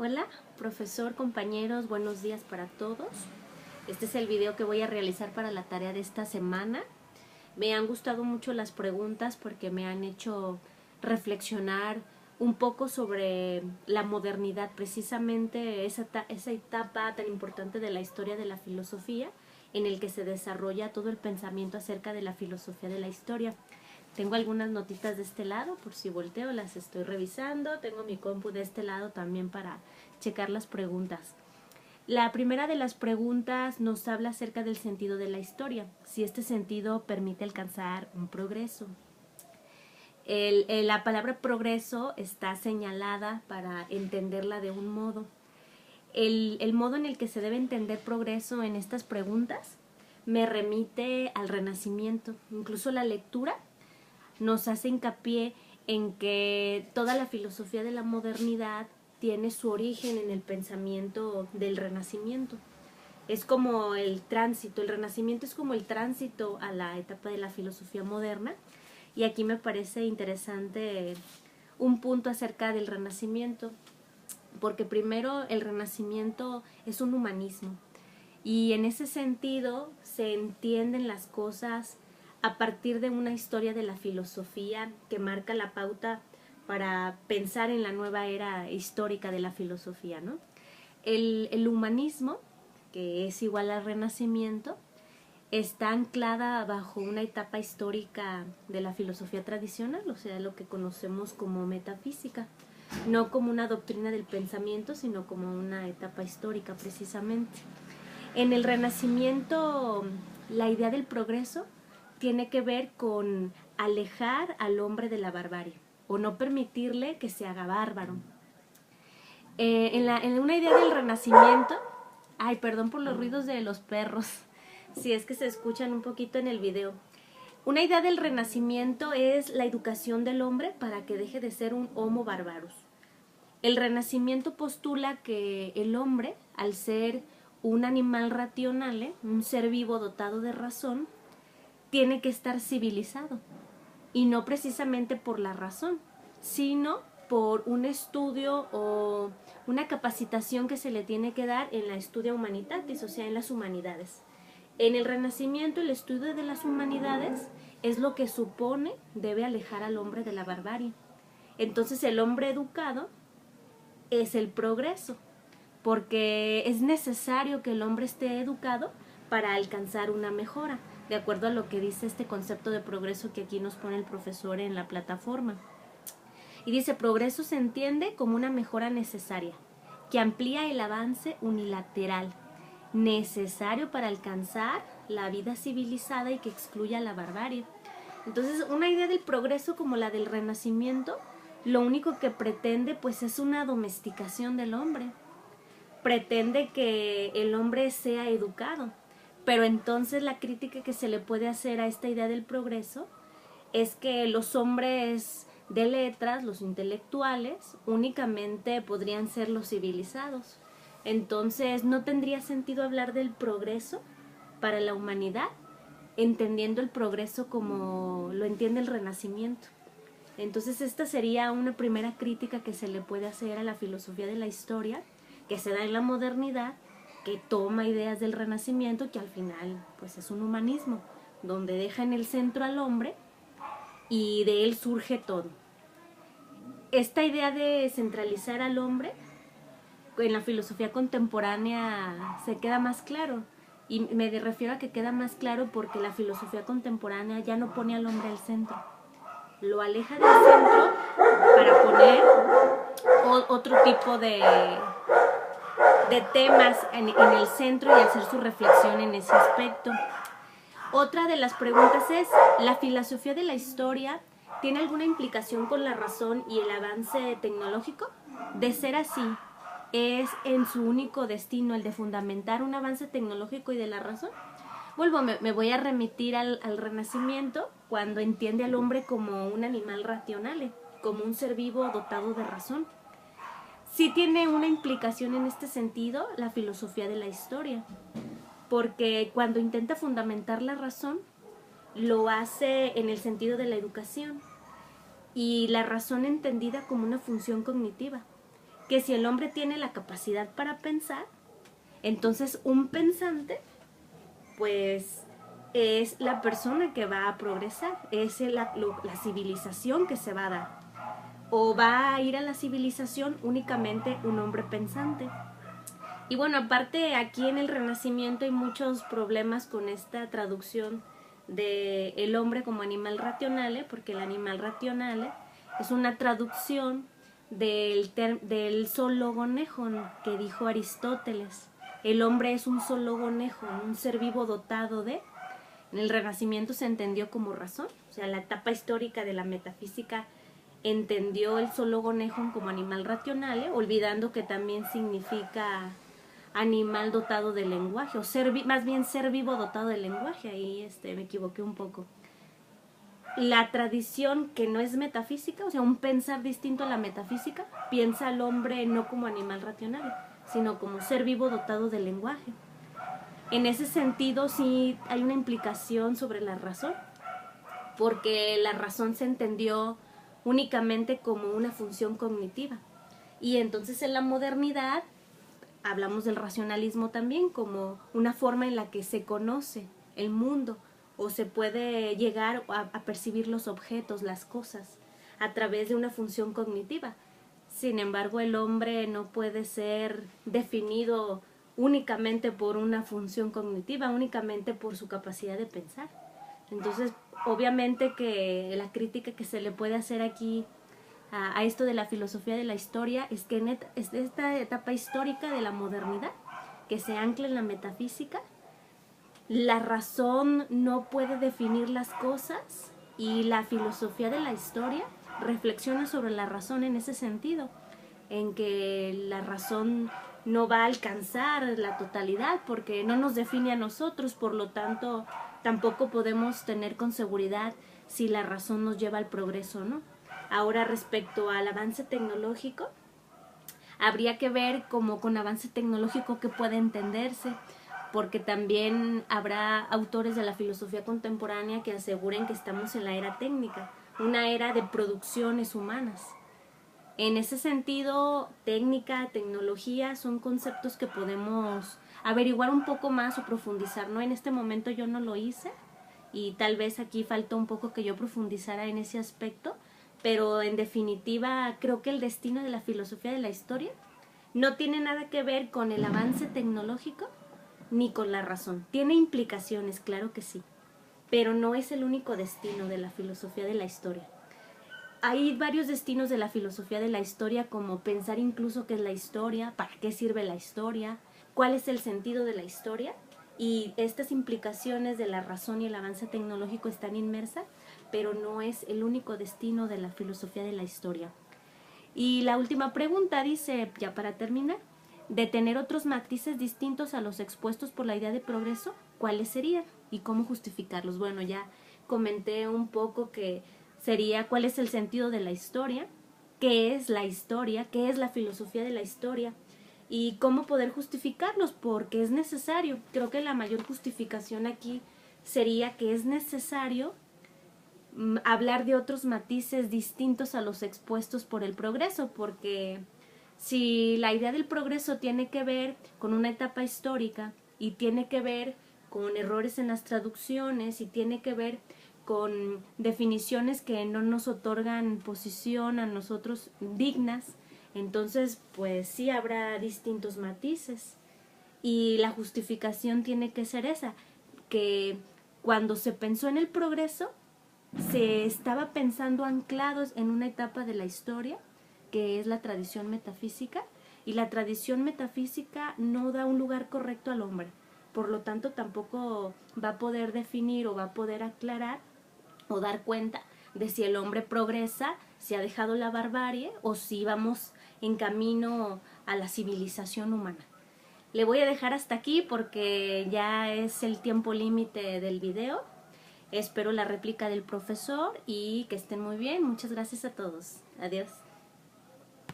Hola, profesor, compañeros, buenos días para todos. Este es el video que voy a realizar para la tarea de esta semana. Me han gustado mucho las preguntas porque me han hecho reflexionar un poco sobre la modernidad, precisamente esa etapa tan importante de la historia de la filosofía en el que se desarrolla todo el pensamiento acerca de la filosofía de la historia. Tengo algunas notitas de este lado, por si volteo las estoy revisando. Tengo mi compu de este lado también para checar las preguntas. La primera de las preguntas nos habla acerca del sentido de la historia, si este sentido permite alcanzar un progreso. La palabra progreso está señalada para entenderla de un modo. El modo en el que se debe entender progreso en estas preguntas me remite al Renacimiento. Incluso la lectura nos hace hincapié en que toda la filosofía de la modernidad tiene su origen en el pensamiento del Renacimiento. Es como el tránsito, el Renacimiento es como el tránsito a la etapa de la filosofía moderna, y aquí me parece interesante un punto acerca del Renacimiento, porque primero el Renacimiento es un humanismo, y en ese sentido se entienden las cosas a partir de una historia de la filosofía que marca la pauta para pensar en la nueva era histórica de la filosofía, ¿no? El humanismo, que es igual al Renacimiento, está anclada bajo una etapa histórica de la filosofía tradicional, o sea, lo que conocemos como metafísica, no como una doctrina del pensamiento, sino como una etapa histórica precisamente. En el Renacimiento, la idea del progreso tiene que ver con alejar al hombre de la barbarie o no permitirle que se haga bárbaro. En una idea del Renacimiento, ay, perdón por los ruidos de los perros, si es que se escuchan un poquito en el video. Una idea del Renacimiento es la educación del hombre para que deje de ser un homo barbarus. El Renacimiento postula que el hombre, al ser un animal racional, un ser vivo dotado de razón, tiene que estar civilizado, y no precisamente por la razón, sino por un estudio o una capacitación que se le tiene que dar en la studia humanitatis, o sea, en las humanidades. En el Renacimiento, el estudio de las humanidades es lo que supone debe alejar al hombre de la barbarie. Entonces, el hombre educado es el progreso, porque es necesario que el hombre esté educado para alcanzar una mejora, de acuerdo a lo que dice este concepto de progreso que aquí nos pone el profesor en la plataforma. Y dice, progreso se entiende como una mejora necesaria, que amplía el avance unilateral, necesario para alcanzar la vida civilizada y que excluya la barbarie. Entonces, una idea del progreso como la del Renacimiento, lo único que pretende pues es una domesticación del hombre. Pretende que el hombre sea educado. Pero entonces la crítica que se le puede hacer a esta idea del progreso es que los hombres de letras, los intelectuales, únicamente podrían ser los civilizados. Entonces no tendría sentido hablar del progreso para la humanidad, entendiendo el progreso como lo entiende el Renacimiento. Entonces esta sería una primera crítica que se le puede hacer a la filosofía de la historia, que se da en la modernidad, que toma ideas del Renacimiento, que al final pues es un humanismo, donde deja en el centro al hombre y de él surge todo. Esta idea de centralizar al hombre en la filosofía contemporánea se queda más claro, y me refiero a que queda más claro porque la filosofía contemporánea ya no pone al hombre al centro, lo aleja del centro para poner otro tipo de temas en el centro y hacer su reflexión en ese aspecto. Otra de las preguntas es, ¿la filosofía de la historia tiene alguna implicación con la razón y el avance tecnológico? De ser así, ¿es en su único destino el de fundamentar un avance tecnológico y de la razón? Vuelvo, me voy a remitir al Renacimiento, cuando entiende al hombre como un animal racional, como un ser vivo dotado de razón. Sí tiene una implicación en este sentido la filosofía de la historia, porque cuando intenta fundamentar la razón, lo hace en el sentido de la educación, y la razón entendida como una función cognitiva, que si el hombre tiene la capacidad para pensar, entonces un pensante pues es la persona que va a progresar, es la civilización que se va a dar. O va a ir a la civilización únicamente un hombre pensante. Y bueno, aparte aquí en el Renacimiento hay muchos problemas con esta traducción de el hombre como animal rationale, porque el animal rationale es una traducción del sologonejón que dijo Aristóteles. El hombre es un sologonejón, un ser vivo dotado de. En el Renacimiento se entendió como razón, o sea, la etapa histórica de la metafísica entendió el sologonejón como animal rationale, olvidando que también significa animal dotado de lenguaje, o más bien ser vivo dotado de lenguaje. Ahí me equivoqué un poco. La tradición que no es metafísica, o sea, un pensar distinto a la metafísica, piensa al hombre no como animal racional, sino como ser vivo dotado de lenguaje. En ese sentido sí hay una implicación sobre la razón, porque la razón se entendió únicamente como una función cognitiva. Y entonces en la modernidad hablamos del racionalismo también como una forma en la que se conoce el mundo o se puede llegar a percibir los objetos, las cosas, a través de una función cognitiva. Sin embargo, el hombre no puede ser definido únicamente por una función cognitiva, únicamente por su capacidad de pensar. Entonces, obviamente que la crítica que se le puede hacer aquí a esto de la filosofía de la historia es que en esta etapa histórica de la modernidad, que se ancla en la metafísica, la razón no puede definir las cosas y la filosofía de la historia reflexiona sobre la razón en ese sentido, en que la razón no va a alcanzar la totalidad porque no nos define a nosotros, por lo tanto tampoco podemos tener con seguridad si la razón nos lleva al progreso o no. Ahora, respecto al avance tecnológico, habría que ver cómo con avance tecnológico que puede entenderse, porque también habrá autores de la filosofía contemporánea que aseguren que estamos en la era técnica, una era de producciones humanas. En ese sentido, técnica, tecnología son conceptos que podemos averiguar un poco más o profundizar, ¿no? En este momento yo no lo hice y tal vez aquí falta un poco que yo profundizara en ese aspecto, pero en definitiva creo que el destino de la filosofía de la historia no tiene nada que ver con el avance tecnológico ni con la razón. Tiene implicaciones, claro que sí, pero no es el único destino de la filosofía de la historia. Hay varios destinos de la filosofía de la historia, como pensar incluso qué es la historia, para qué sirve la historia, cuál es el sentido de la historia, y estas implicaciones de la razón y el avance tecnológico están inmersas, pero no es el único destino de la filosofía de la historia. Y la última pregunta dice, ya para terminar, de tener otros matices distintos a los expuestos por la idea de progreso, ¿cuáles serían? ¿Y cómo justificarlos? Bueno, ya comenté un poco que sería cuál es el sentido de la historia, qué es la filosofía de la historia y cómo poder justificarlos, porque es necesario. Creo que la mayor justificación aquí sería que es necesario hablar de otros matices distintos a los expuestos por el progreso, porque si la idea del progreso tiene que ver con una etapa histórica y tiene que ver con errores en las traducciones y tiene que ver con definiciones que no nos otorgan posición a nosotros dignas, entonces pues sí habrá distintos matices y la justificación tiene que ser esa, que cuando se pensó en el progreso se estaba pensando anclados en una etapa de la historia que es la tradición metafísica, y la tradición metafísica no da un lugar correcto al hombre, por lo tanto tampoco va a poder definir o va a poder aclarar o dar cuenta de si el hombre progresa, si ha dejado la barbarie o si vamos en camino a la civilización humana. Le voy a dejar hasta aquí porque ya es el tiempo límite del video. Espero la réplica del profesor y que estén muy bien. Muchas gracias a todos. Adiós.